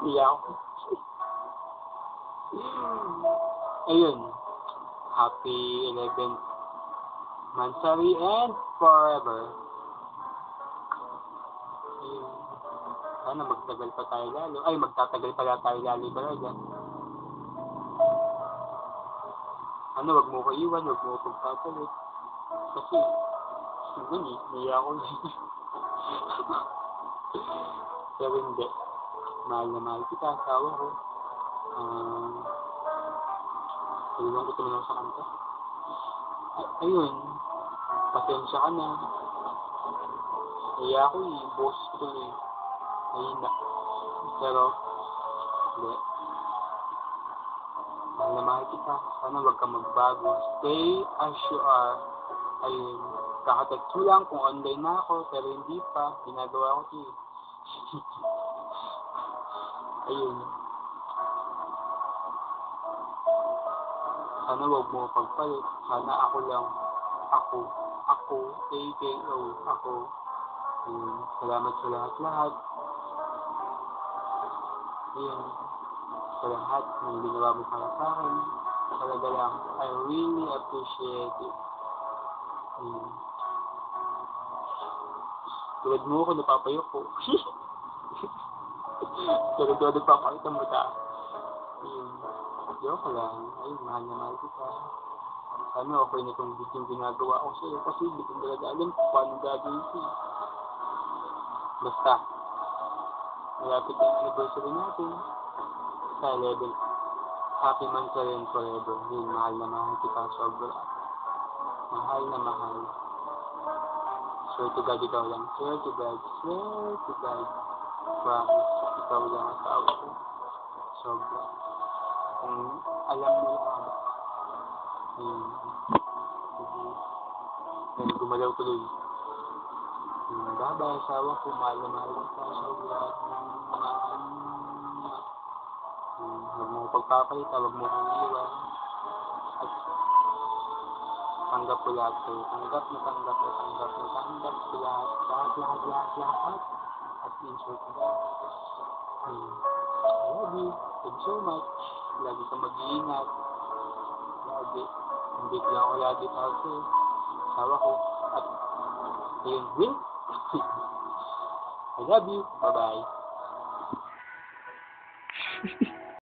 Iyak. Ayun. Happy 11th Mansari and forever. Ayun. Sana magtagal pa tayo lalo. Ay, magtatagal pala tayo lalo talaga. Ano, wag mo ko iwan, wag mo ko pagpapalit. Kasi, yun eh, naiya ako. Pero hindi. Mahal na mahal kita, asawa ko. Tulong ko tuloy sa kanta. Ayun, pasensya ka na. Naiya ako eh, boss ko tuloy. Mahina. Pero, hindi. Mahal na mahal kita. Sana wag ka magbago. Stay as you are. Ayun. Kakatext mo lang kung online na ako, pero hindi pa. Ginagawa ko ito eh. Ayun. Sana wag mo pagpalit. Sana ako lang. Ako. AKO. Ako. Ayun. Salamat sa lahat-lahat. Ayun. Sa lahat ng ginawa mo para sa akin. Talaga lang. I really appreciate it. Ayun. Tulad mo ako, napapayo ko. Tulad nagpapakita mo ta. Ayun. Joke lang. Ayun, mahal na mahal kita. Sana okay na itong video ginagawa ko sa'yo kasi hindi ko talaga alam kung paano gagawin ko. Basta, malapit na yung anniversary natin. Sa 11. Happy Mansari and forever. Yun, mahal na mahal kita. Sobra. Mahal na mahal. Swear to God, ikaw lang. Swear to God. Swear to God. Promise. Ikaw lang ang asawa ko. Sobra. Kung alam mo lang. Ayun. Ayun, gumalaw tuloy. Bye-bye, asawa ko. Mahal na mahal kita. Sobra. Huwag mo pagpapalita. Huwag mo kong iwan. At tanggap ko lahat sa'yo. Tanggap ko lahat. Lahat. At insert ko lahat. I love you. Thank you so much. Lagi ka mag-iingat. Lagi. Hindi ko lang ako lagi para sa'yo. Asawa ko. At yun, Will. I love you. Bye-bye.